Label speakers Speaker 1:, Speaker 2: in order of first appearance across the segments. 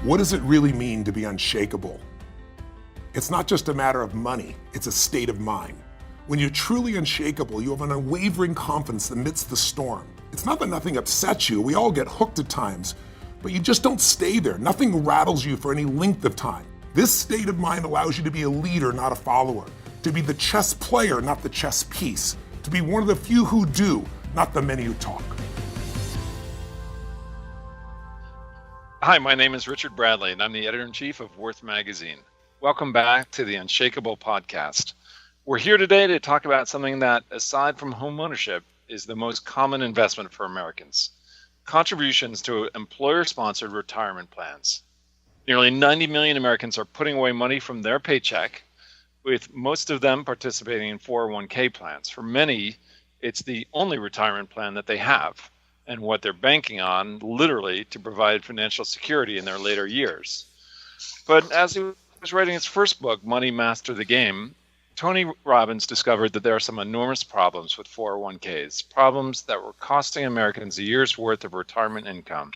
Speaker 1: What does it really mean to be unshakable? It's not just a matter of money, it's a state of mind. When you're truly unshakable, you have an unwavering confidence amidst the storm. It's not that nothing upsets you, we all get hooked at times, but you just don't stay there. Nothing rattles you for any length of time. This state of mind allows you to be a leader, not a follower, to be the chess player, not the chess piece, to be one of the few who do, not the many who talk.
Speaker 2: Hi, my name is Richard Bradley, and I'm the editor-in-chief of Worth Magazine. Welcome back to the Unshakable podcast. We're here today to talk about something that, aside from home ownership, is the most common investment for Americans: contributions to employer-sponsored retirement plans. Nearly 90 million Americans are putting away money from their paycheck, with most of them participating in 401k plans. For many, it's the only retirement plan that they have, and what they're banking on, literally, to provide financial security in their later years. But as he was writing his first book, Money Master the Game, Tony Robbins discovered that there are some enormous problems with 401ks, problems that were costing Americans a year's worth of retirement income.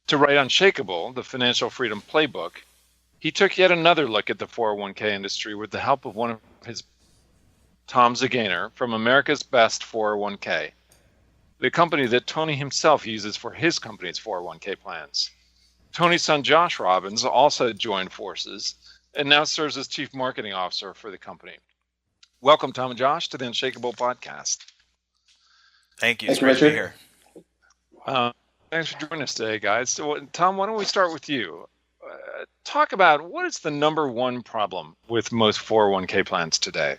Speaker 2: To write Unshakable, the financial freedom playbook, he took yet another look at the 401k industry with the help of one of his, Tom Zgainer, from America's Best 401k, the company that Tony himself uses for his company's 401k plans. Tony's son Josh Robbins also joined forces and now serves as Chief Marketing Officer for the company. Welcome, Tom and Josh, to the Unshakable podcast.
Speaker 3: Thank you. It's great to be here.
Speaker 2: Thanks for joining us today, guys. So, Tom, why don't we start with you? Talk about what is the number one problem with most 401k plans today?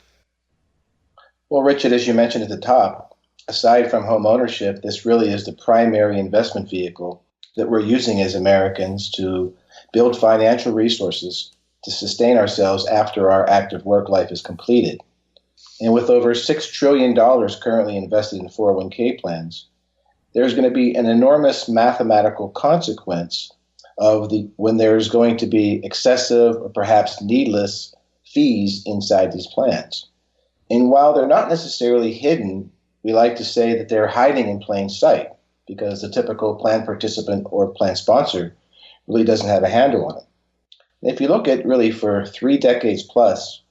Speaker 4: Well, Richard, as you mentioned at the top, aside from home ownership, this really is the primary investment vehicle that we're using as Americans to build financial resources to sustain ourselves after our active work life is completed. And with over $6 trillion currently invested in 401k plans, there's going to be an enormous mathematical consequence of when there's going to be excessive or perhaps needless fees inside these plans. And while they're not necessarily hidden, we like to say that they're hiding in plain sight because the typical plan participant or plan sponsor really doesn't have a handle on it. And if you look at really for 3 decades plus,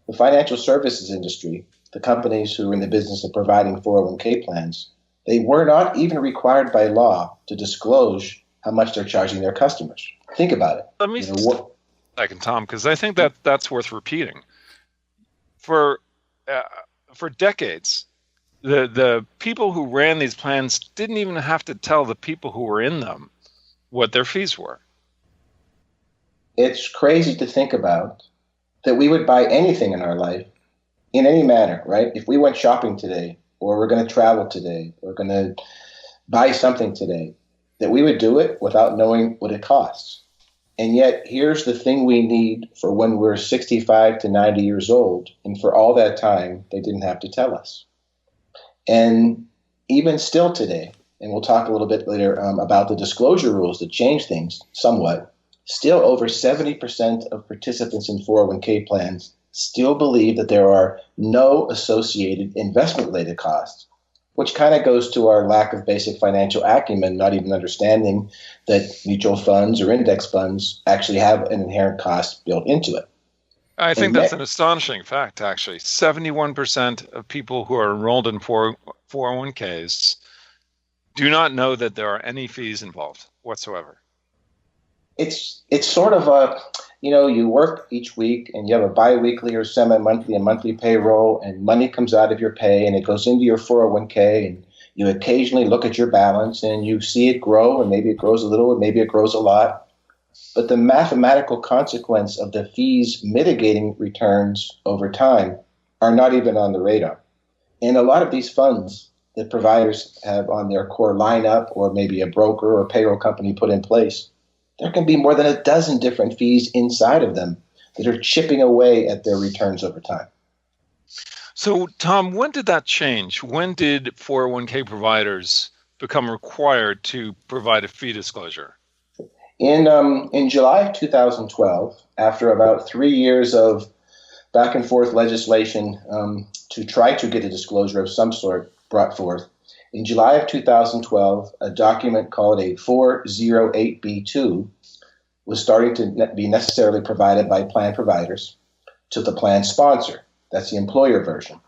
Speaker 4: the financial services industry, the companies who are in the business of providing 401k plans, they were not even required by law to disclose how much they're charging their customers. Think about it.
Speaker 2: Let me second, Tom, because I think that's worth repeating. For decades, the people who ran these plans didn't even have to tell the people who were in them what their fees were.
Speaker 4: It's crazy to think about that we would buy anything in our life in any manner, right? If we went shopping today, or we're going to travel today, or going to buy something today, that we would do it without knowing what it costs. And yet, here's the thing we need for when we're 65 to 90 years old, and for all that time, they didn't have to tell us. And even still today, and we'll talk a little bit later about the disclosure rules that change things somewhat, still over 70% of participants in 401k plans still believe that there are no associated investment-related costs, which kind of goes to our lack of basic financial acumen, not even understanding that mutual funds or index funds actually have an inherent cost built into it.
Speaker 2: I think that's an astonishing fact, actually. 71% of people who are enrolled in 401ks do not know that there are any fees involved whatsoever.
Speaker 4: It's sort of you work each week and you have a biweekly or semi-monthly and monthly payroll, and money comes out of your pay and it goes into your 401k, and you occasionally look at your balance and you see it grow, and maybe it grows a little and maybe it grows a lot. But the mathematical consequence of the fees mitigating returns over time are not even on the radar. And a lot of these funds that providers have on their core lineup, or maybe a broker or payroll company put in place, there can be more than a dozen different fees inside of them that are chipping away at their returns over time.
Speaker 2: So, Tom, when did that change? When did 401k providers become required to provide a fee disclosure?
Speaker 4: In July of 2012, after about 3 years of back and forth legislation to try to get a disclosure of some sort brought forth, in July of 2012, a document called a 408B2 was starting to be necessarily provided by plan providers to the plan sponsor. That's the employer version.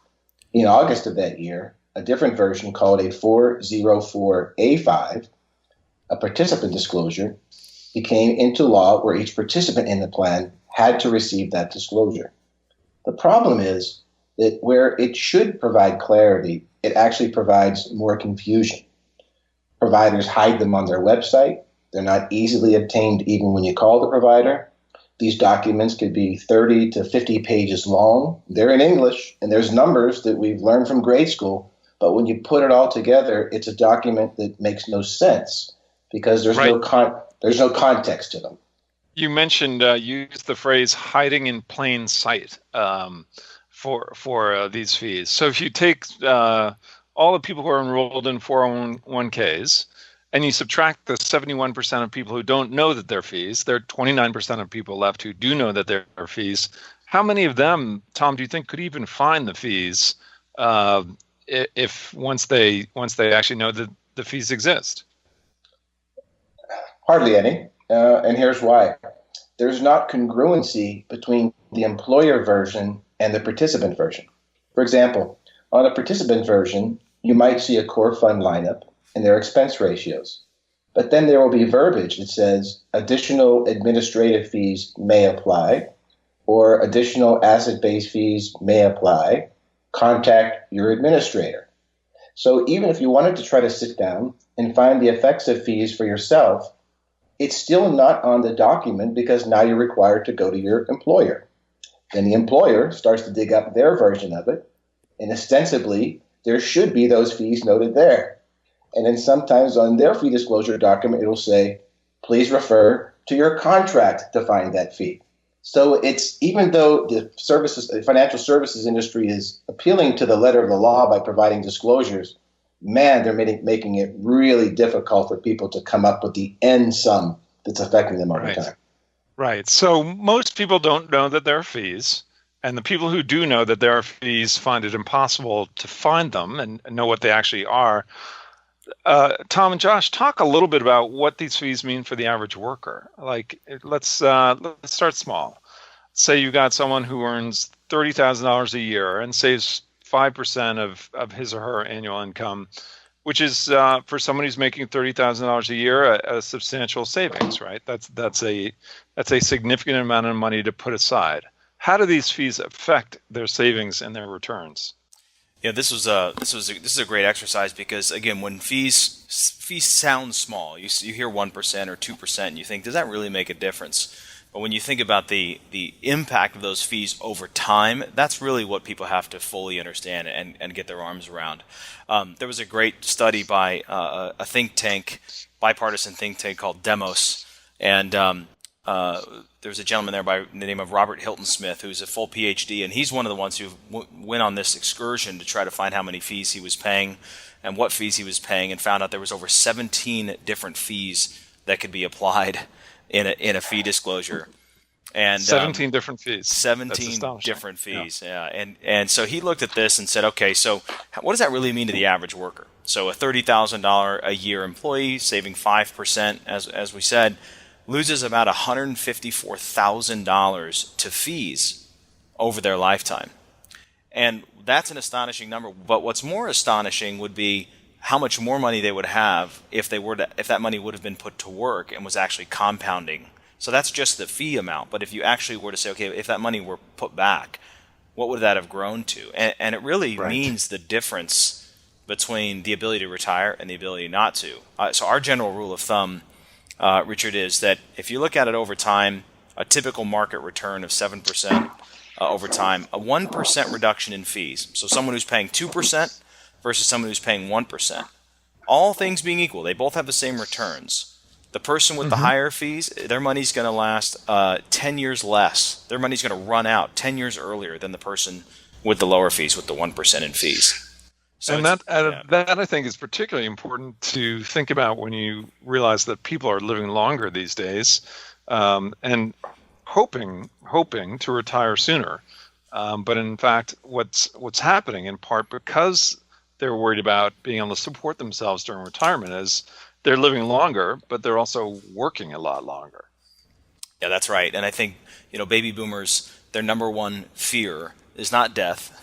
Speaker 4: In August of that year, a different version called a 404A5, a participant disclosure, became into law where each participant in the plan had to receive that disclosure. The problem is that where it should provide clarity, it actually provides more confusion. Providers hide them on their website. They're not easily obtained even when you call the provider. These documents could be 30 to 50 pages long. They're in English, and there's numbers that we've learned from grade school. But when you put it all together, it's a document that makes no sense because there's no context to them.
Speaker 2: You mentioned, used the phrase hiding in plain sight for these fees. So if you take all the people who are enrolled in 401ks, and you subtract the 71% of people who don't know that they're fees, there are 29% of people left who do know that there are fees. How many of them, Tom, do you think could even find the fees if once they actually know that the fees exist?
Speaker 4: Hardly any, and here's why. There's not congruency between the employer version and the participant version. For example, on a participant version, you might see a core fund lineup and their expense ratios. But then there will be verbiage that says additional administrative fees may apply, or additional asset-based fees may apply. Contact your administrator. So even if you wanted to try to sit down and find the effects of fees for yourself, it's still not on the document because now you're required to go to your employer. Then the employer starts to dig up their version of it, and ostensibly there should be those fees noted there. And then sometimes on their fee disclosure document, it'll say, please refer to your contract to find that fee. So it's, even though the financial services industry is appealing to the letter of the law by providing disclosures, man, they're making it really difficult for people to come up with the end sum that's affecting them over time.
Speaker 2: Right. So most people don't know that there are fees. And the people who do know that there are fees find it impossible to find them and know what they actually are. Tom and Josh, talk a little bit about what these fees mean for the average worker. Like, let's start small. Say you got someone who earns $30,000 a year and saves 5% of his or her annual income, which is for someone who's making $30,000 a year a substantial savings, right? That's a significant amount of money to put aside. How do these fees affect their savings and their returns?
Speaker 3: Yeah, this is a great exercise because, again, when fees sound small, you hear 1% or 2%, and you think, does that really make a difference? But when you think about the impact of those fees over time, that's really what people have to fully understand and get their arms around. There was a great study by a think tank, bipartisan think tank called Demos, and there's a gentleman there by the name of Robert Hilton Smith, who's a full PhD, and he's one of the ones who went on this excursion to try to find how many fees he was paying and what fees he was paying, and found out there was over 17 different fees that could be applied in a fee disclosure. And
Speaker 2: 17 different fees.
Speaker 3: 17 different fees, yeah. And so he looked at this and said, okay, so what does that really mean to the average worker? So a $30,000 a year employee saving 5%, as we said, loses about $154,000 to fees over their lifetime. And that's an astonishing number. But what's more astonishing would be how much more money they would have if that money would have been put to work and was actually compounding. So that's just the fee amount. But if you actually were to say, okay, if that money were put back, what would that have grown to? And it really means the difference between the ability to retire and the ability not to. So our general rule of thumb, Richard, is that if you look at it over time, a typical market return of 7% over time, a 1% reduction in fees. So someone who's paying 2% versus someone who's paying 1%. All things being equal, they both have the same returns. The person with the higher fees, their money's going to last 10 years less. Their money's going to run out 10 years earlier than the person with the lower fees, with the 1% in fees. So
Speaker 2: and that I think is particularly important to think about when you realize that people are living longer these days, and hoping to retire sooner. But in fact, what's happening in part because they're worried about being able to support themselves during retirement is they're living longer, but they're also working a lot longer.
Speaker 3: Yeah, that's right. And I think, baby boomers, their number one fear is not death.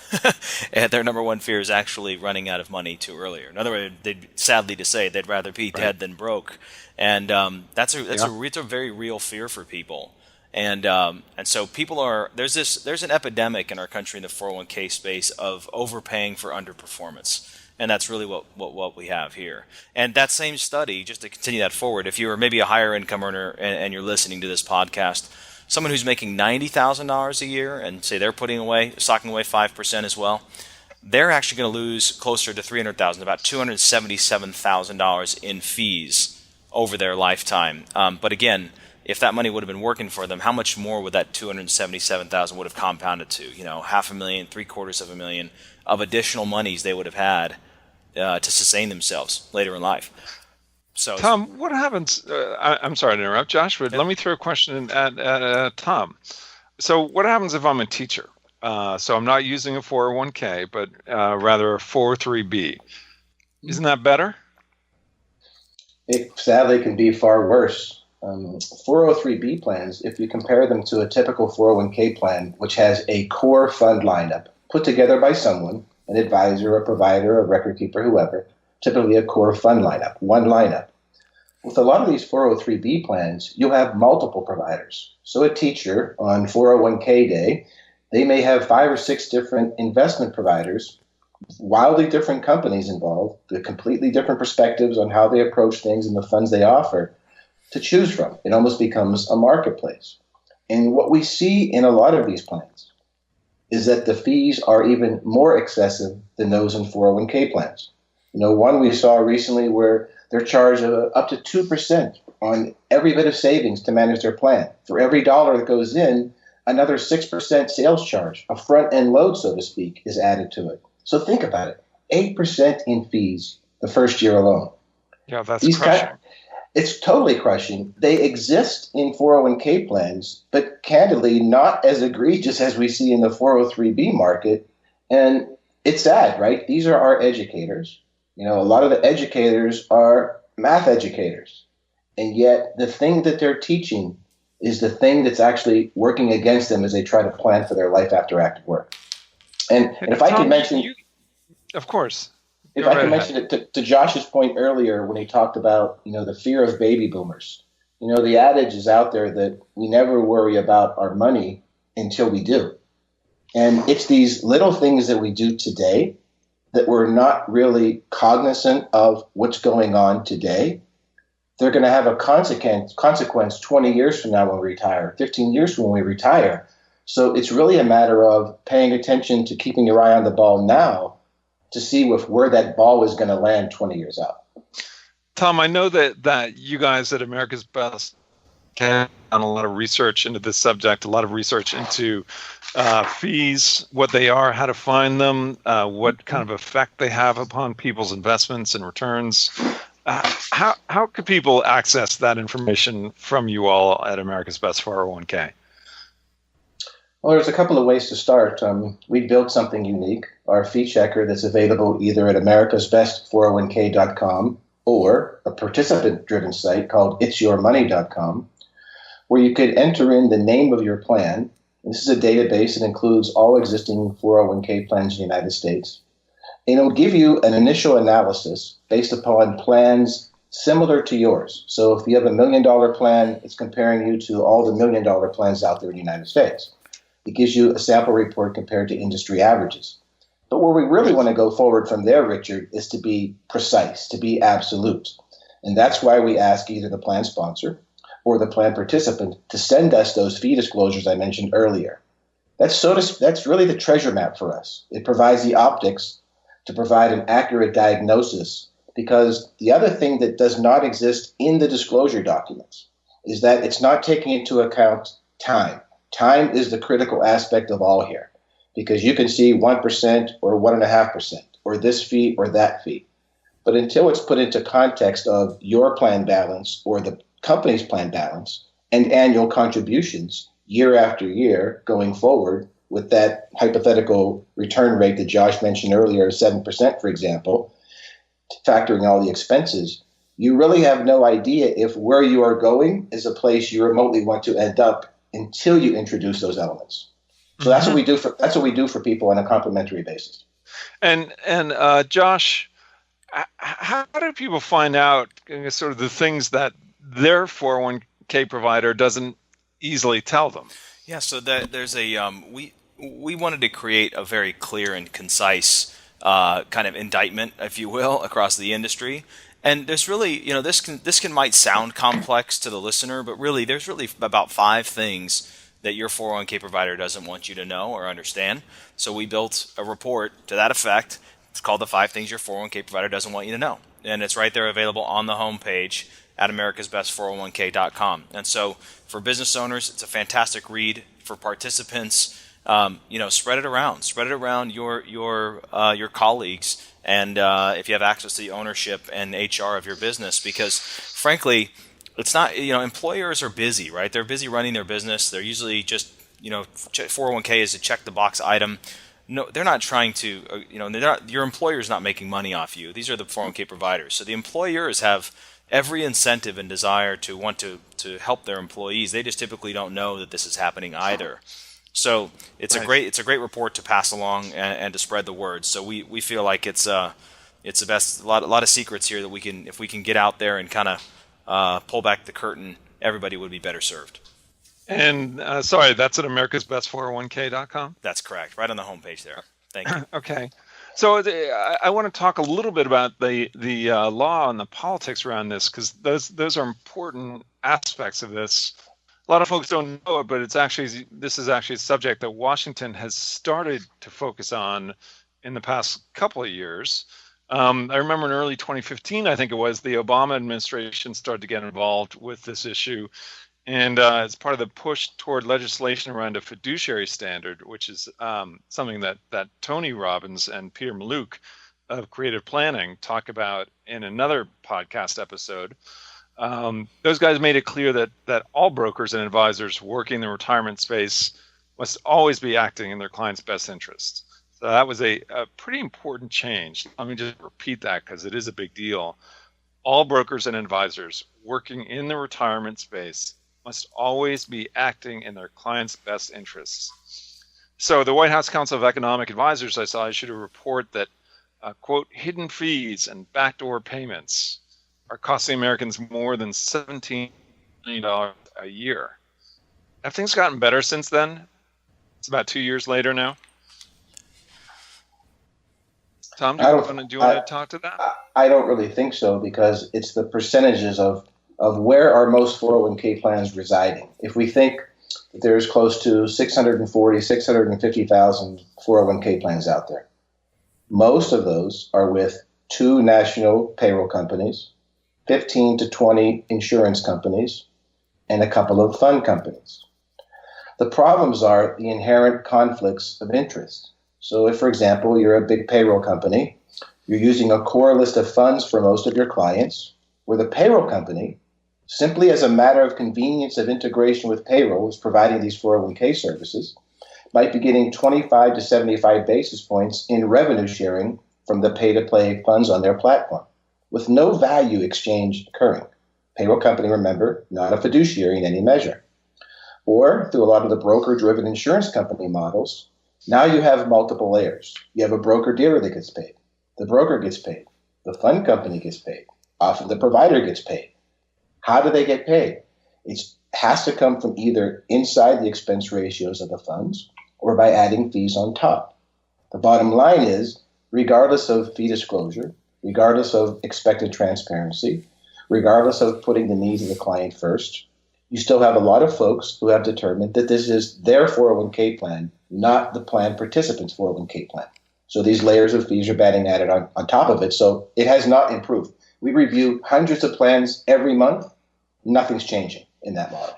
Speaker 3: And their number one fear is actually running out of money too early. In other words, sadly to say, they'd rather be dead than broke. And that's a very real fear for people. And so people there's an epidemic in our country in the 401k space of overpaying for underperformance. And that's really what we have here. And that same study, just to continue that forward, if you're maybe a higher income earner and you're listening to this podcast, someone who's making $90,000 a year and say they're stocking away 5% as well, they're actually going to lose closer to $300,000, about $277,000 in fees over their lifetime. But again, if that money would have been working for them, how much more would that $277,000 would have compounded to? $500,000, $750,000 of additional monies they would have had to sustain themselves later in life. So,
Speaker 2: Tom, what happens? I'm sorry to interrupt, Josh, but let me throw a question at Tom. So, what happens if I'm a teacher? So, I'm not using a 401k, but rather a 403b. Isn't that better?
Speaker 4: It sadly can be far worse. 403b plans, if you compare them to a typical 401k plan, which has a core fund lineup put together by someone, an advisor, a provider, a record keeper, whoever, typically a core fund lineup, one lineup. With a lot of these 403b plans, you'll have multiple providers. So a teacher on 401k day, they may have 5 or 6 different investment providers, wildly different companies involved, with completely different perspectives on how they approach things and the funds they offer to choose from. It almost becomes a marketplace. And what we see in a lot of these plans is that the fees are even more excessive than those in 401k plans. One we saw recently where they're charged up to 2% on every bit of savings to manage their plan. For every dollar that goes in, another 6% sales charge, a front-end load, so to speak, is added to it. So think about it, 8% in fees the first year alone.
Speaker 2: Yeah, that's crushing.
Speaker 4: It's totally crushing. They exist in 401k plans, but candidly, not as egregious as we see in the 403b market. And it's sad, right? These are our educators. A lot of the educators are math educators. And yet the thing that they're teaching is the thing that's actually working against them as they try to plan for their life after active work. And if I can mention...
Speaker 2: Of course.
Speaker 4: If I can mention it to Josh's point earlier when he talked about, the fear of baby boomers. The adage is out there that we never worry about our money until we do. And it's these little things that we do today that we're not really cognizant of what's going on today. They're going to have a consequence 20 years from now when we retire, 15 years from when we retire. So it's really a matter of paying attention to keeping your eye on the ball now to see where that ball is going to land 20 years out.
Speaker 2: Tom, I know that you guys at America's Best have done a lot of research into this subject, a lot of research into fees, what they are, how to find them, what kind of effect they have upon people's investments and returns. How could people access that information from you all at America's Best 401k?
Speaker 4: Well, there's a couple of ways to start. We built something unique, our fee checker that's available either at americasbest401k.com or a participant-driven site called itsyourmoney.com, where you could enter in the name of your plan. This is a database that includes all existing 401k plans in the United States. And it'll give you an initial analysis based upon plans similar to yours. So if you have a $1 million plan, it's comparing you to all the $1 million plans out there in the United States. It gives you a sample report compared to industry averages. But where we really want to go forward from there, Richard, is to be precise, to be absolute. And that's why we ask either the plan sponsor or the plan participant to send us those fee disclosures I mentioned earlier. That's really the treasure map for us. It provides the optics to provide an accurate diagnosis, because the other thing that does not exist in the disclosure documents is that it's not taking into account time. Time is the critical aspect of all here, because you can see 1% or 1.5% or this fee or that fee. But until it's put into context of your plan balance or the company's plan balance and annual contributions year after year going forward with that hypothetical return rate that Josh mentioned earlier, 7%, for example, factoring all the expenses, you really have no idea if where you are going is a place you remotely want to end up until you introduce those elements. So that's what we do for people on a complementary basis.
Speaker 2: And Josh, how do people find out sort of the things that their 401k provider doesn't easily tell them?
Speaker 3: Yeah, so there's a we wanted to create a very clear and concise kind of indictment, if you will, across the industry. And there's really, this can might sound complex to the listener, but really there's really about 5 things that your 401k provider doesn't want you to know or understand. So we built a report to that effect. It's called the 5 Things Your 401k Provider Doesn't Want You to Know. And it's right there available on the homepage at americasbest401k.com. And so for business owners, it's a fantastic read. For participants, spread it around. Spread it around your colleagues, and if you have access to the ownership and HR of your business, because frankly, it's not, employers are busy, right? They're busy running their business. They're usually just, 401k is a check the box item. No, they're not trying to, your employer's not making money off you. These are the 401k providers. So the employers have every incentive and desire to want to help their employees. They just typically don't know that this is happening either. So it's a great report to pass along and to spread the word. So we feel like it's the best. A lot of secrets here that if we can get out there and kind of pull back the curtain, everybody would be better served.
Speaker 2: And sorry, that's at americasbest401k.com?
Speaker 3: That's correct. Right on the homepage there. Thank you.
Speaker 2: Okay. So I want to talk a little bit about the law and the politics around this, because those are important aspects of this. A lot of folks don't know it, but this is actually a subject that Washington has started to focus on in the past couple of years. I remember in early 2015, I think it was, the Obama administration started to get involved with this issue. And as part of the push toward legislation around a fiduciary standard, which is something that Tony Robbins and Peter Mallouk of Creative Planning talk about in another podcast episode, those guys made it clear that all brokers and advisors working in the retirement space must always be acting in their clients' best interests. So that was a pretty important change. Let me just repeat that because it is a big deal. All brokers and advisors working in the retirement space must always be acting in their clients' best interests. So the White House Council of Economic Advisors, I saw, issued a report that, quote, hidden fees and backdoor payments are costing Americans more than $17 million a year. Have things gotten better since then? It's about 2 years later now. Tom, do you want to talk to that?
Speaker 4: I don't really think so, because it's the percentages of where are most 401k plans residing. If we think that there's close to 650,000 401k plans out there, most of those are with 2 national payroll companies, 15 to 20 insurance companies, and a couple of fund companies. The problems are the inherent conflicts of interest. So if, for example, you're a big payroll company, you're using a core list of funds for most of your clients, where the payroll company, simply as a matter of convenience of integration with payroll, is providing these 401k services, might be getting 25 to 75 basis points in revenue sharing from the pay-to-play funds on their platform, with no value exchange occurring. Payroll company, remember, not a fiduciary in any measure. Or through a lot of the broker-driven insurance company models, now you have multiple layers. You have a broker-dealer that gets paid. The broker gets paid. The fund company gets paid. Often the provider gets paid. How do they get paid? It has to come from either inside the expense ratios of the funds or by adding fees on top. The bottom line is, regardless of fee disclosure, regardless of expected transparency, regardless of putting the needs of the client first, you still have a lot of folks who have determined that this is their 401k plan, not the plan participant's 401k plan. So these layers of fees are being added on top of it. So it has not improved. We review hundreds of plans every month. Nothing's changing in that model.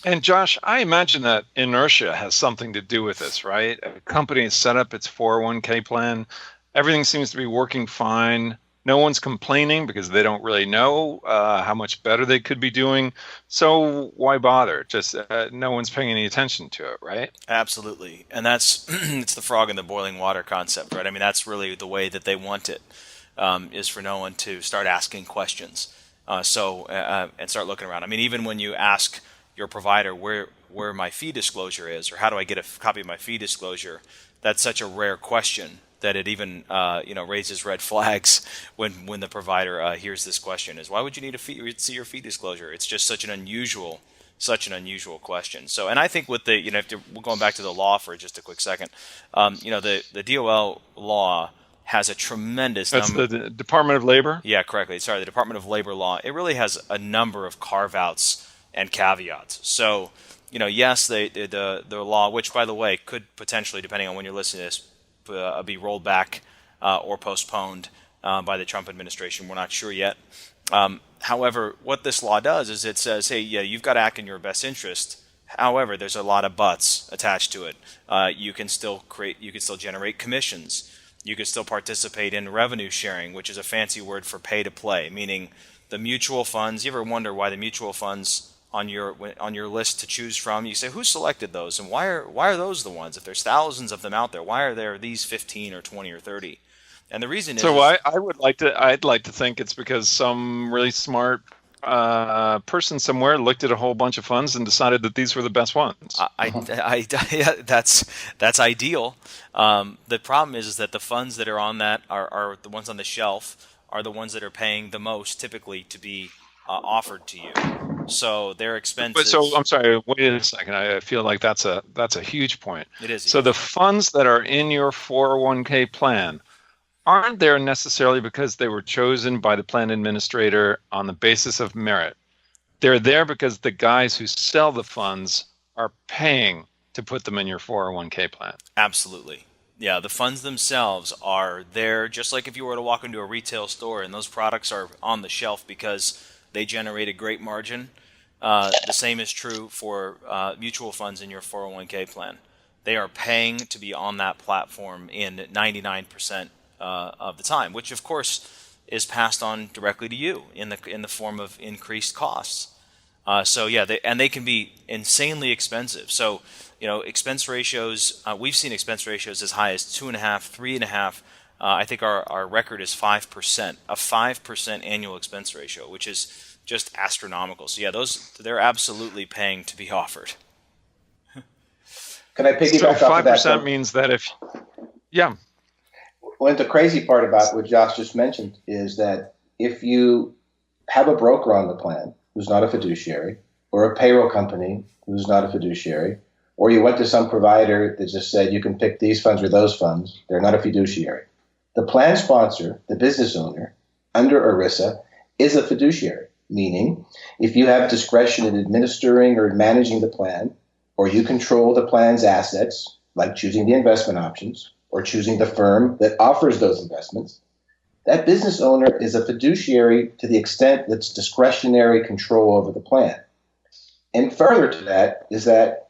Speaker 2: And Josh, I imagine that inertia has something to do with this, right? A company has set up its 401k plan. Everything seems to be working fine. No one's complaining because they don't really know how much better they could be doing. So why bother? Just no one's paying any attention to it, right?
Speaker 3: Absolutely. And that's it's the frog in the boiling water concept, right? I mean, that's really the way that they want it, is for no one to start asking questions. And start looking around. I mean, even when you ask your provider where my fee disclosure is, or how do I get a copy of my fee disclosure, that's such a rare question that it even raises red flags when the provider hears this question. Is why would you need to see your fee disclosure? It's just such an unusual question. So, and I think with the we're going back to the law for just a quick second. The DOL law has a tremendous
Speaker 2: That's
Speaker 3: number.
Speaker 2: the Department of Labor?
Speaker 3: Yeah, correctly. Sorry, the Department of Labor law. It really has a number of carve-outs and caveats. So, yes, the law, which, by the way, could potentially, depending on when you're listening to this, be rolled back or postponed by the Trump administration. We're not sure yet. However, what this law does is it says, hey, yeah, you've got to act in your best interest. However, there's a lot of buts attached to it. You can still generate commissions. You can still participate in revenue sharing, which is a fancy word for pay to play, meaning the mutual funds. You ever wonder why the mutual funds on your list to choose from, you say, who selected those, and why are those the ones? If there's thousands of them out there, why are there these 15 or 20 or 30? And the reason is,
Speaker 2: I'd like to think it's because some really smart person somewhere looked at a whole bunch of funds and decided that these were the best ones.
Speaker 3: Yeah, that's ideal. The problem is that the funds that are on that are the ones on the shelf are the ones that are paying the most typically to be offered to you. So they're expensive.
Speaker 2: But so I'm sorry. Wait a second. I feel like that's a huge point.
Speaker 3: It is.
Speaker 2: So the funds that are in your 401k plan aren't there necessarily because they were chosen by the plan administrator on the basis of merit. They're there because the guys who sell the funds are paying to put them in your 401k plan.
Speaker 3: Absolutely. Yeah, the funds themselves are there just like if you were to walk into a retail store and those products are on the shelf because they generate a great margin. The same is true for mutual funds in your 401k plan. They are paying to be on that platform in 99% of the time, which of course is passed on directly to you in the form of increased costs. They can be insanely expensive. So, expense ratios, we've seen expense ratios as high as 2.5, 3.5. I think our record is 5%, a 5% annual expense ratio, which is just astronomical. So yeah, they're absolutely paying to be offered.
Speaker 4: Can I piggyback
Speaker 2: so
Speaker 4: off of that?
Speaker 2: 5% means that
Speaker 4: Well, the crazy part about what Josh just mentioned is that if you have a broker on the plan who's not a fiduciary, or a payroll company who's not a fiduciary, or you went to some provider that just said you can pick these funds or those funds, they're not a fiduciary. The plan sponsor, the business owner, under ERISA, is a fiduciary, meaning if you have discretion in administering or managing the plan, or you control the plan's assets, like choosing the investment options, or choosing the firm that offers those investments, that business owner is a fiduciary to the extent that's discretionary control over the plan. And further to that is that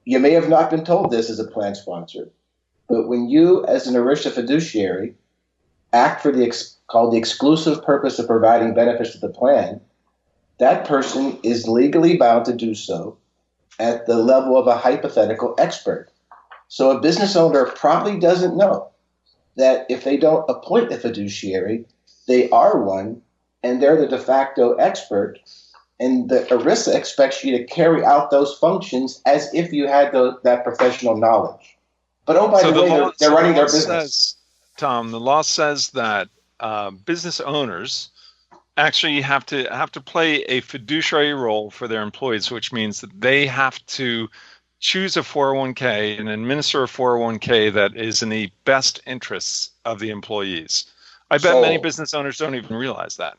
Speaker 4: you may have not been told this as a plan sponsor, but when you, as an ERISA fiduciary, act for called the exclusive purpose of providing benefits to the plan, that person is legally bound to do so at the level of a hypothetical expert. So a business owner probably doesn't know that if they don't appoint a fiduciary, they are one, and they're the de facto expert, and the ERISA expects you to carry out those functions as if you had that professional knowledge. But by the way, they're running their business.
Speaker 2: Tom, the law says that business owners actually have to play a fiduciary role for their employees, which means that they have to choose a 401k and administer a 401k that is in the best interests of the employees. I bet many business owners don't even realize that.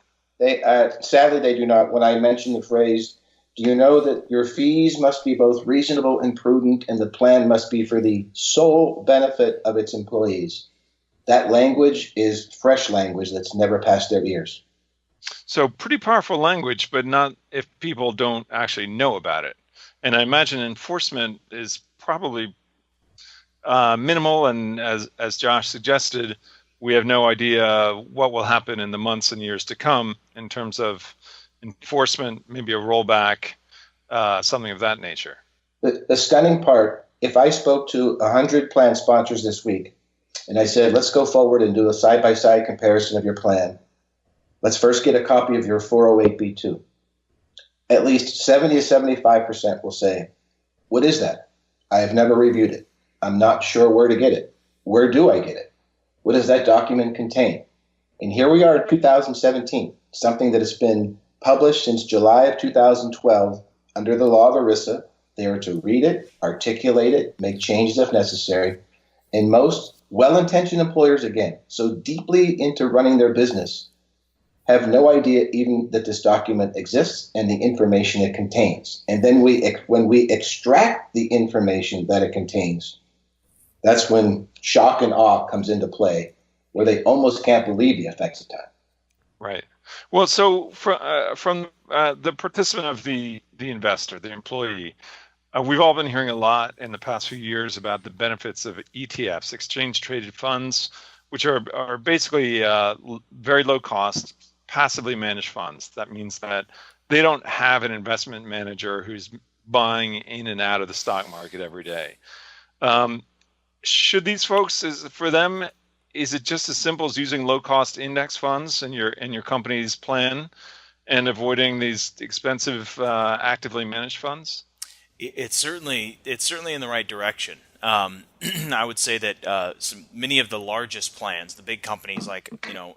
Speaker 4: Sadly, they do not. When I mentioned the phrase, do you know that your fees must be both reasonable and prudent, and the plan must be for the sole benefit of its employees? That language is fresh language that's never passed their ears.
Speaker 2: So pretty powerful language, but not if people don't actually know about it. And I imagine enforcement is probably minimal. And as Josh suggested, we have no idea what will happen in the months and years to come in terms of enforcement, maybe a rollback, something of that nature.
Speaker 4: The stunning part, if I spoke to 100 plan sponsors this week, and I said, let's go forward and do a side-by-side comparison of your plan. Let's first get a copy of your 408b2. At least 70 to 75% will say, what is that? I have never reviewed it. I'm not sure where to get it. Where do I get it? What does that document contain? And here we are in 2017, something that has been published since July of 2012 under the law of ERISA. They are to read it, articulate it, make changes if necessary. And most well-intentioned employers, again, so deeply into running their business, have no idea even that this document exists and the information it contains. And then when we extract the information that it contains, that's when shock and awe comes into play, where they almost can't believe the effects of time.
Speaker 2: Right. Well, so from the participant of the investor, the employee, we've all been hearing a lot in the past few years about the benefits of ETFs, exchange-traded funds, which are basically very low-cost, passively managed funds. That means that they don't have an investment manager who's buying in and out of the stock market every day. Should these folks, for them, is it just as simple as using low-cost index funds in your company's plan and avoiding these expensive actively managed funds?
Speaker 3: It's certainly in the right direction. I would say that many of the largest plans, the big companies like,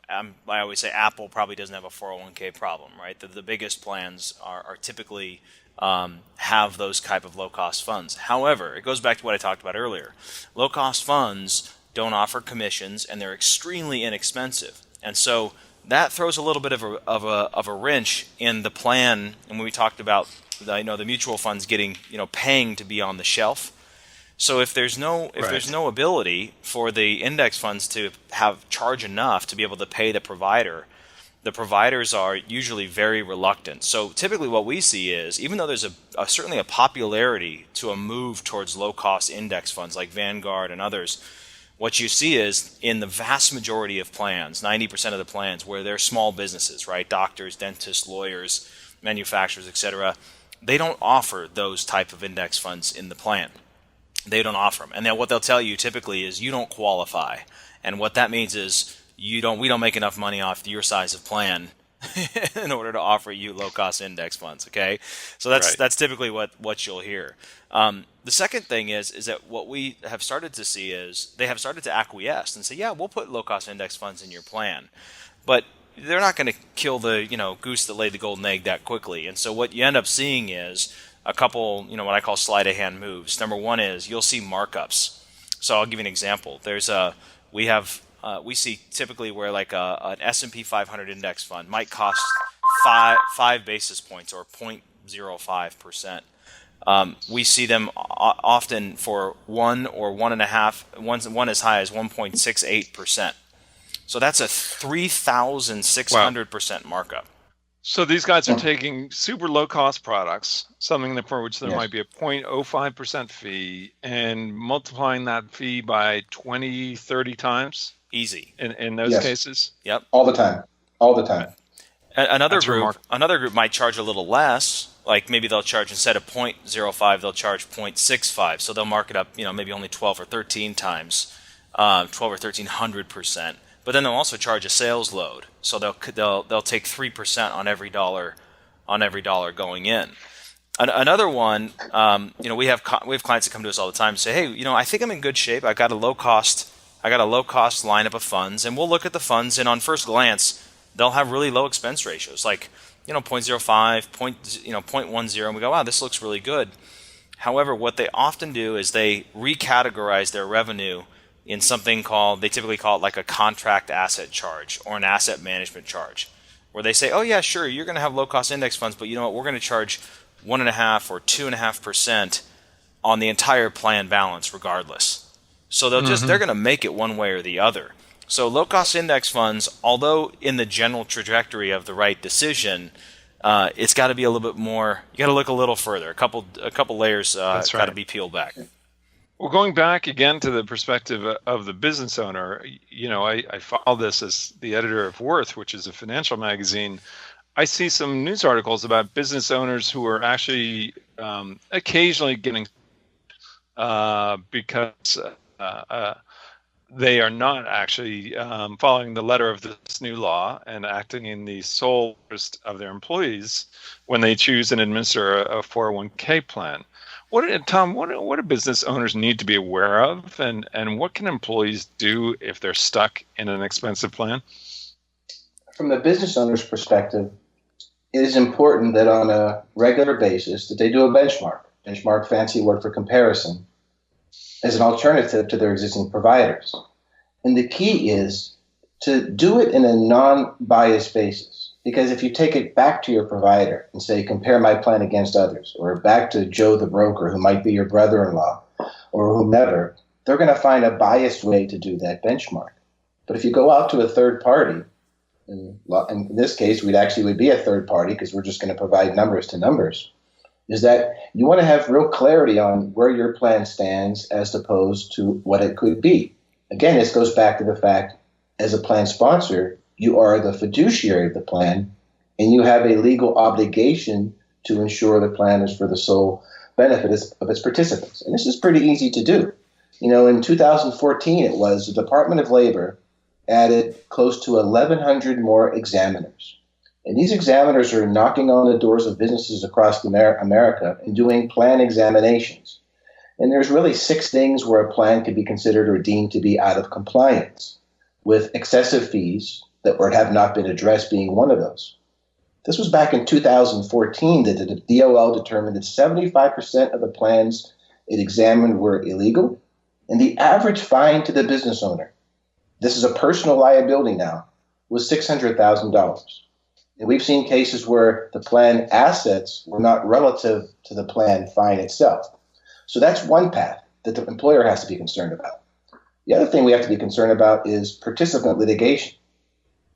Speaker 3: I always say Apple probably doesn't have a 401k problem, right? The biggest plans are typically have those type of low-cost funds. However, it goes back to what I talked about earlier. Low-cost funds don't offer commissions, and they're extremely inexpensive. And so that throws a little bit of a wrench in the plan. And when we talked about the mutual funds paying to be on the shelf. So if there's no ability for the index funds to charge enough to be able to pay the providers are usually very reluctant. So typically what we see is, even though there's certainly a popularity to a move towards low-cost index funds like Vanguard and others, what you see is in the vast majority of plans, 90% of the plans where they're small businesses, right? Doctors, dentists, lawyers, manufacturers, etc., they don't offer those type of index funds in the plan. They don't offer them. And then what they'll tell you typically is you don't qualify. And what that means is we don't make enough money off your size of plan in order to offer you low-cost index funds, okay? So that's typically what you'll hear. The second thing is that what we have started to see is they have started to acquiesce and say, yeah, we'll put low-cost index funds in your plan. But they're not going to kill the goose that laid the golden egg that quickly. And so what you end up seeing is a couple, what I call sleight of hand moves. Number one is you'll see markups. So I'll give you an example. We see typically where like an S&P 500 index fund might cost 5 basis points or 0.05%. We see them often for 1 or 1.5, one as high as 1.68%. So that's a 3,600% markup.
Speaker 2: So these guys are taking super low-cost products, something for which there might be a 0.05% fee, and multiplying that fee by 20, 30 times?
Speaker 3: Easy.
Speaker 2: In those cases?
Speaker 3: Yep.
Speaker 4: All the time.
Speaker 3: Another group might charge a little less. Like maybe they'll charge, instead of 0.05, they'll charge 0.65. So they'll mark it up, maybe only 12 or 13 times, 12 or 1,300%. But then they'll also charge a sales load. So they'll take 3% on every dollar going in. Another one, we have clients that come to us all the time and say, hey, I think I'm in good shape. I got a low cost lineup of funds, and we'll look at the funds, and on first glance, they'll have really low expense ratios, like 0.05, 0.10, and we go, wow, this looks really good. However, what they often do is they recategorize their revenue in something they typically call it like a contract asset charge or an asset management charge, where they say, oh yeah, sure, you're going to have low-cost index funds, but you know what, we're going to charge 1.5 or 2.5% on the entire plan balance regardless. So they're going to make it one way or the other. So low-cost index funds, although in the general trajectory of the right decision, it's got to be a little bit more. You got to look a little further. A couple layers got to be peeled back.
Speaker 2: Well, going back again to the perspective of the business owner, I follow this as the editor of Worth, which is a financial magazine. I see some news articles about business owners who are actually occasionally getting because they are not actually following the letter of this new law and acting in the sole interest of their employees when they choose and administer a 401k plan. Tom, what do business owners need to be aware of, and what can employees do if they're stuck in an expensive plan?
Speaker 4: From the business owner's perspective, it is important that on a regular basis that they do a benchmark, fancy word for comparison, as an alternative to their existing providers. And the key is to do it in a non-biased basis. Because if you take it back to your provider and say, compare my plan against others, or back to Joe the broker, who might be your brother-in-law, or whomever, they're going to find a biased way to do that benchmark. But if you go out to a third party, and in this case, would be a third party because we're just going to provide numbers to numbers, is that you want to have real clarity on where your plan stands as opposed to what it could be. Again, this goes back to the fact, as a plan sponsor, you are the fiduciary of the plan, and you have a legal obligation to ensure the plan is for the sole benefit of its participants. And this is pretty easy to do. In 2014, the Department of Labor added close to 1,100 more examiners. And these examiners are knocking on the doors of businesses across America and doing plan examinations. And there's really 6 things where a plan could be considered or deemed to be out of compliance, with excessive fees that have not been addressed being one of those. This was back in 2014 that the DOL determined that 75% of the plans it examined were illegal, and the average fine to the business owner, this is a personal liability now, was $600,000. And we've seen cases where the plan assets were not relative to the plan fine itself. So that's one path that the employer has to be concerned about. The other thing we have to be concerned about is participant litigation.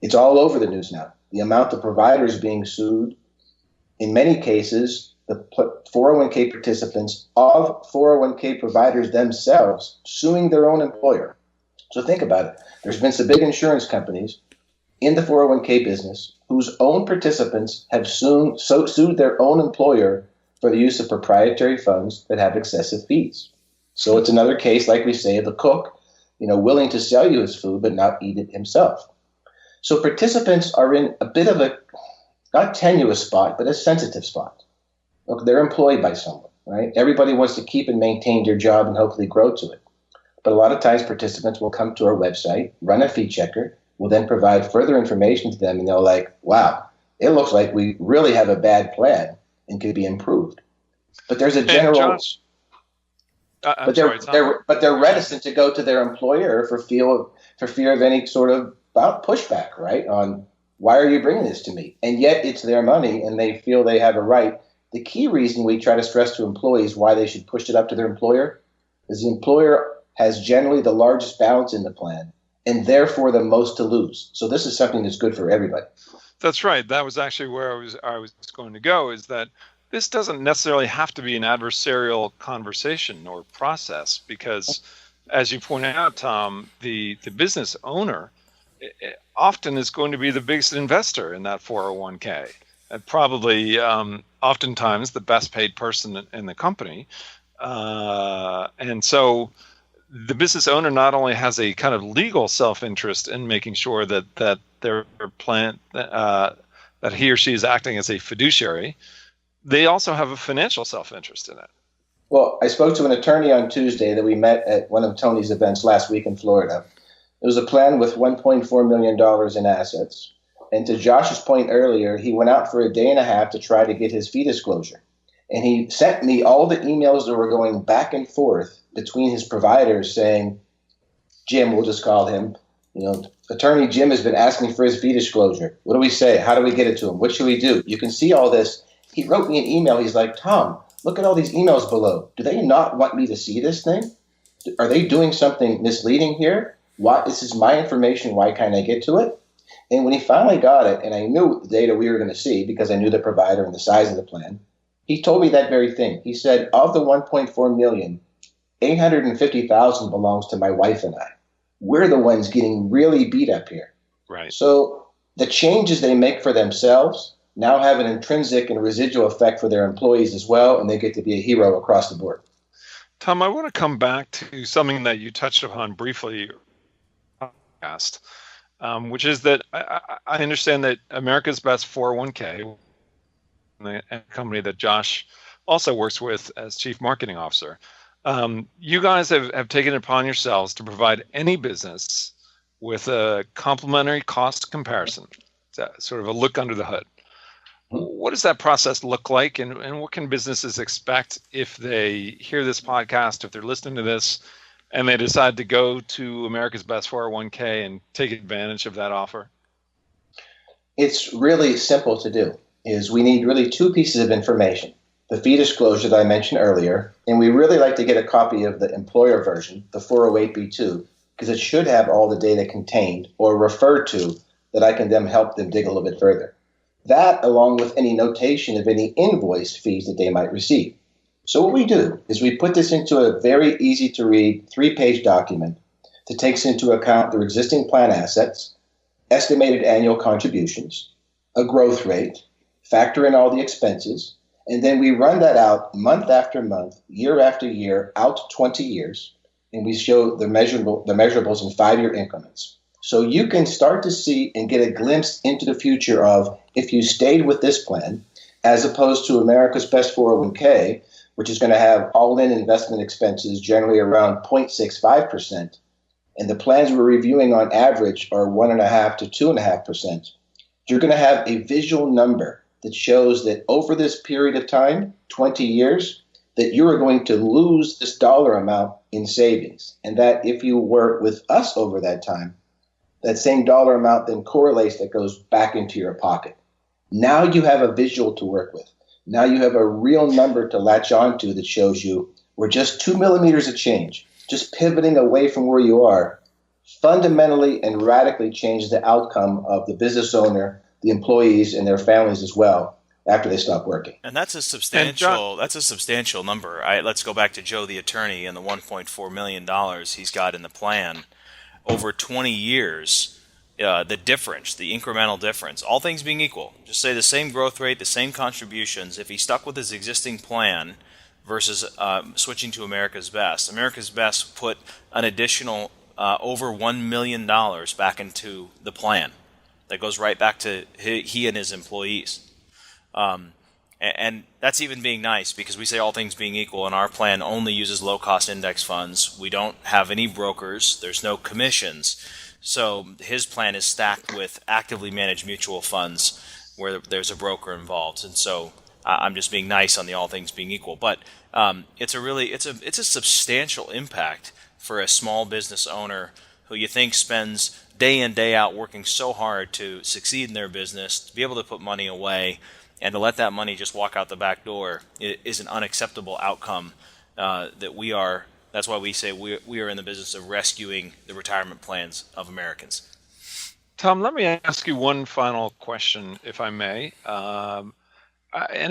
Speaker 4: It's all over the news now. The amount of providers being sued, in many cases, the 401k participants of 401k providers themselves suing their own employer. So think about it. There's been some big insurance companies in the 401k business whose own participants have sued their own employer for the use of proprietary funds that have excessive fees. So it's another case, like we say, of the cook, willing to sell you his food but not eat it himself. So participants are in a bit of a, not tenuous spot, but a sensitive spot. Look, they're employed by someone, right? Everybody wants to keep and maintain their job and hopefully grow to it. But a lot of times participants will come to our website, run a fee checker, will then provide further information to them, and they're like, wow, it looks like we really have a bad plan and could be improved. But there's a general... they're reticent to go to their employer for fear of any sort of pushback, right, on why are you bringing this to me? And yet it's their money and they feel they have a right. The key reason we try to stress to employees why they should push it up to their employer is the employer has generally the largest balance in the plan and therefore the most to lose. So this is something that's good for everybody.
Speaker 2: That's right. That was actually where I was going to go, is that this doesn't necessarily have to be an adversarial conversation or process because, as you pointed out, Tom, the business owner often is going to be the biggest investor in that 401k, and probably oftentimes the best paid person in the company. And so the business owner not only has a kind of legal self-interest in making sure that their plan, that he or she is acting as a fiduciary, they also have a financial self-interest in it.
Speaker 4: Well, I spoke to an attorney on Tuesday that we met at one of Tony's events last week in Florida. It was a plan with $1.4 million in assets. And to Josh's point earlier, he went out for a day and a half to try to get his fee disclosure. And he sent me all the emails that were going back and forth between his providers saying, Jim, we'll just call him, Attorney Jim has been asking for his fee disclosure. What do we say? How do we get it to him? What should we do? You can see all this. He wrote me an email. He's like, Tom, look at all these emails below. Do they not want me to see this thing? Are they doing something misleading here? Why? This is my information. Why can't I get to it? And when he finally got it, and I knew the data we were going to see because I knew the provider and the size of the plan, he told me that very thing. He said, of the 1.4 million, 850,000 belongs to my wife and I. We're the ones getting really beat up here.
Speaker 2: Right.
Speaker 4: So the changes they make for themselves now have an intrinsic and residual effect for their employees as well, and they get to be a hero across the board.
Speaker 2: Tom, I want to come back to something that you touched upon briefly podcast, which is that I understand that America's Best 401k, a company that Josh also works with as Chief Marketing Officer, you guys have taken it upon yourselves to provide any business with a complimentary cost comparison, sort of a look under the hood. What does that process look like, and what can businesses expect if they hear this podcast, if they're listening to this, and they decide to go to America's Best 401k and take advantage of that offer?
Speaker 4: It's really simple to do. We need really two pieces of information. The fee disclosure that I mentioned earlier, and we really like to get a copy of the employer version, the 408B2, because it should have all the data contained or referred to that I can then help them dig a little bit further. That, along with any notation of any invoice fees that they might receive. So what we do is we put this into a very easy to read 3-page document that takes into account their existing plan assets, estimated annual contributions, a growth rate, factor in all the expenses, and then we run that out month after month, year after year, out 20 years, and we show the measurables in 5-year increments. So you can start to see and get a glimpse into the future of if you stayed with this plan, as opposed to America's Best 401k, which is going to have all-in investment expenses generally around 0.65%, and the plans we're reviewing on average are 1.5% to 2.5%. You're going to have a visual number that shows that over this period of time, 20 years, that you are going to lose this dollar amount in savings. And that if you were with us over that time, that same dollar amount then correlates, that goes back into your pocket. Now you have a visual to work with. Now you have a real number to latch onto that shows you we're just 2 millimeters of change, just pivoting away from where you are, fundamentally and radically changes the outcome of the business owner, the employees, and their families as well after they stop working.
Speaker 3: And that's a substantial number. Let's go back to Joe the attorney and the $1.4 million he's got in the plan. Over 20 years, the difference, the incremental difference, all things being equal, just say the same growth rate, the same contributions, if he stuck with his existing plan versus switching to America's Best. America's Best put an additional over $1 million back into the plan. That goes right back to he and his employees. And that's even being nice, because we say all things being equal, and our plan only uses low-cost index funds. We don't have any brokers. There's no commissions. So his plan is stacked with actively managed mutual funds where there's a broker involved. And so I'm just being nice on the all things being equal. But it's a substantial impact for a small business owner who you think spends day in, day out working so hard to succeed in their business, to be able to put money away, and to let that money just walk out the back door is an unacceptable outcome that we are. That's why we say we are in the business of rescuing the retirement plans of Americans.
Speaker 2: Tom, let me ask you one final question, if I may. And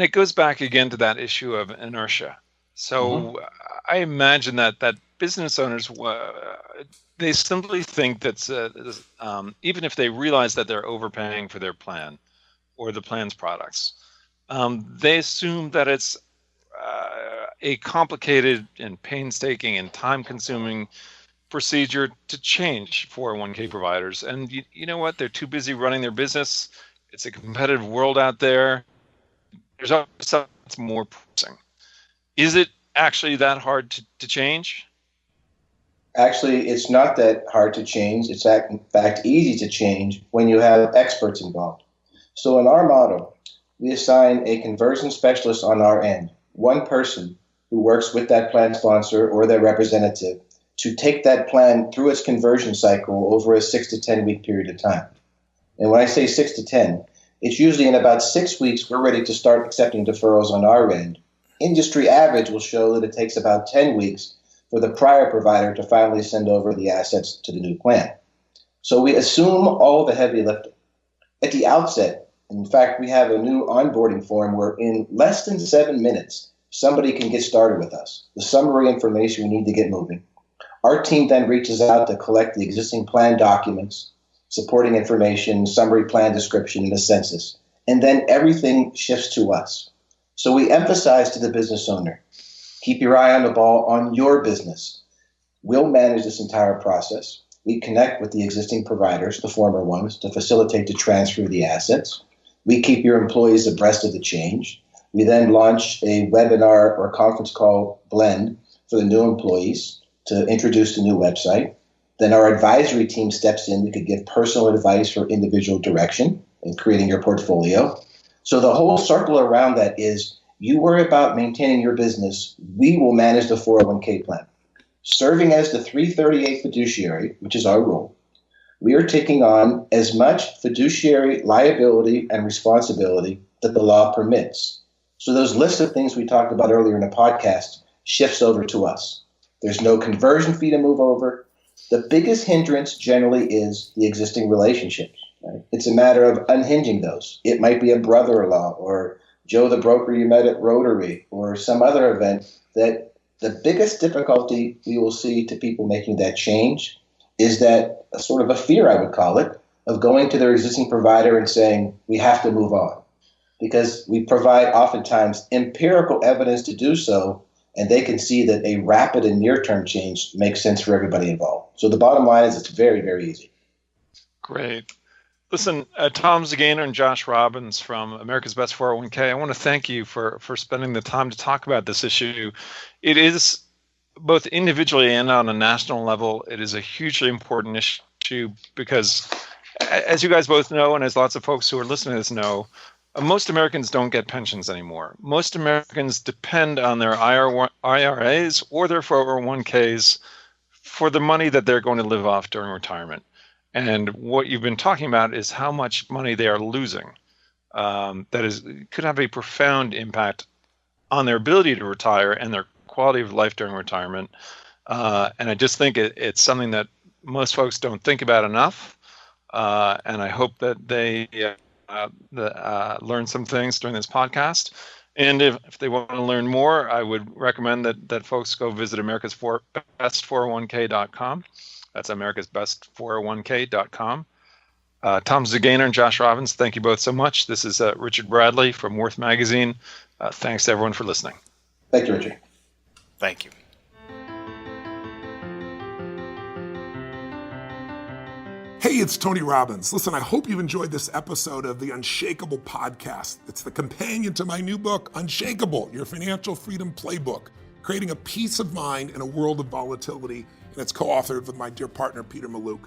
Speaker 2: it goes back again to that issue of inertia. So I imagine that business owners, they simply think that even if they realize that they're overpaying for their plan or the plan's products, they assume that it's a complicated and painstaking and time-consuming procedure to change 401k providers. And you know what? They're too busy running their business. It's a competitive world out there. There's always something that's more pressing. Is it actually that hard to change?
Speaker 4: Actually, it's not that hard to change. It's in fact easy to change when you have experts involved. So in our model, we assign a conversion specialist on our end, one person who works with that plan sponsor or their representative to take that plan through its conversion cycle over a 6 to 10 week period of time. And when I say 6 to 10, it's usually in about 6 weeks we're ready to start accepting deferrals on our end. Industry average will show that it takes about 10 weeks for the prior provider to finally send over the assets to the new plan. So we assume all the heavy lifting. At the outset, in fact, we have a new onboarding form where in less than 7 minutes, somebody can get started with us. The summary information we need to get moving. Our team then reaches out to collect the existing plan documents, supporting information, summary plan description, and the census. And then everything shifts to us. So we emphasize to the business owner, keep your eye on the ball on your business. We'll manage this entire process. we connect with the existing providers, the former ones, to facilitate the transfer of the assets. We keep your employees abreast of the change. We then launch a webinar or conference call blend for the new employees to introduce the new website. Then our advisory team steps in. We could give personal advice or individual direction in creating your portfolio. So the whole circle around that is you worry about maintaining your business. We will manage the 401k plan. Serving as the 338 fiduciary, which is our role, we are taking on as much fiduciary liability and responsibility that the law permits. So those lists of things we talked about earlier in the podcast shifts over to us. There's no conversion fee to move over. The biggest hindrance generally is the existing relationships. Right? It's a matter of unhinging those. It might be a brother-in-law or Joe the broker you met at Rotary or some other event that the biggest difficulty we will see to people making that change is that a sort of a fear, I would call it, of going to their existing provider and saying, we have to move on. Because we provide oftentimes empirical evidence to do so, and they can see that a rapid and near-term change makes sense for everybody involved. So the bottom line is it's very, very easy.
Speaker 2: Great. Listen, Tom Zgainer and Josh Robbins from America's Best 401k, I want to thank you for spending the time to talk about this issue. It is both individually and on a national level, it is a hugely important issue because, as you guys both know, and as lots of folks who are listening to this know, most Americans don't get pensions anymore. Most Americans depend on their IRAs or their 401ks for the money that they're going to live off during retirement. And what you've been talking about is how much money they are losing. Could have a profound impact on their ability to retire and their quality of life during retirement. And I just think it's something that most folks don't think about enough. And I hope that they learn some things during this podcast. And if they want to learn more, I would recommend that folks go visit americasbest401k.com. That's americasbest401k.com. Tom Zgainer and Josh Robbins, thank you both so much. This is Richard Bradley from Worth Magazine. Thanks to everyone for listening.
Speaker 4: Thank you, Richard.
Speaker 3: Thank you.
Speaker 1: Hey, it's Tony Robbins. Listen, I hope you've enjoyed this episode of the Unshakable podcast. It's the companion to my new book, Unshakable, Your Financial Freedom Playbook, Creating a Peace of Mind in a World of Volatility. And it's co-authored with my dear partner, Peter Maluk.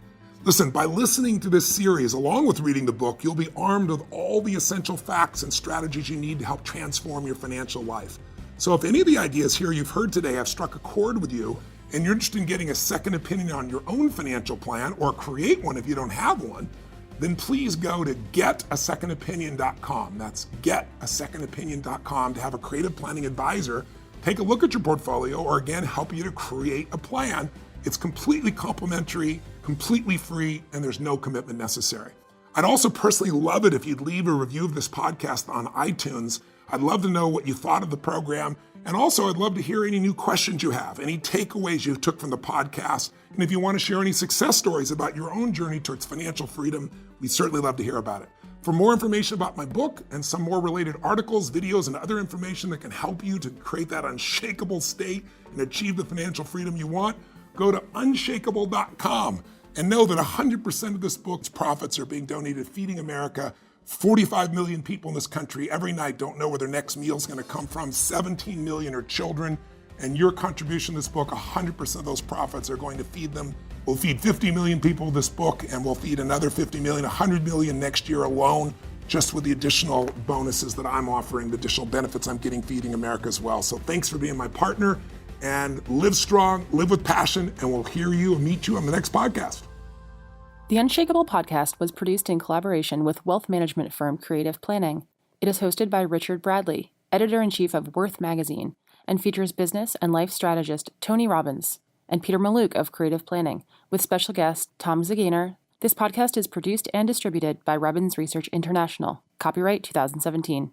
Speaker 1: Listen, by listening to this series, along with reading the book, you'll be armed with all the essential facts and strategies you need to help transform your financial life. So if any of the ideas here you've heard today have struck a chord with you, and you're interested in getting a second opinion on your own financial plan or create one if you don't have one, then please go to getasecondopinion.com. That's getasecondopinion.com to have a creative planning advisor take a look at your portfolio or, again, help you to create a plan. It's completely complimentary, completely free, and there's no commitment necessary. I'd also personally love it if you'd leave a review of this podcast on iTunes. I'd love to know what you thought of the program. And also, I'd love to hear any new questions you have, any takeaways you took from the podcast. And if you want to share any success stories about your own journey towards financial freedom, we'd certainly love to hear about it. For more information about my book and some more related articles, videos, and other information that can help you to create that unshakable state and achieve the financial freedom you want, go to unshakable.com and know that 100% of this book's profits are being donated to Feeding America. 45 million people in this country every night don't know where their next meal is going to come from. 17 million are children. And your contribution to this book, 100% of those profits are going to feed them. We'll feed 50 million people with this book, and we'll feed another 50 million, 100 million next year alone, just with the additional bonuses that I'm offering, the additional benefits I'm getting Feeding America as well. So thanks for being my partner, and live strong, live with passion, and we'll hear you and meet you on the next podcast.
Speaker 5: The Unshakable podcast was produced in collaboration with wealth management firm Creative Planning. It is hosted by Richard Bradley, editor-in-chief of Worth Magazine, and features business and life strategist Tony Robbins and Peter Maluk of Creative Planning, with special guest Tom Zgainer. This podcast is produced and distributed by Robbins Research International. Copyright 2017.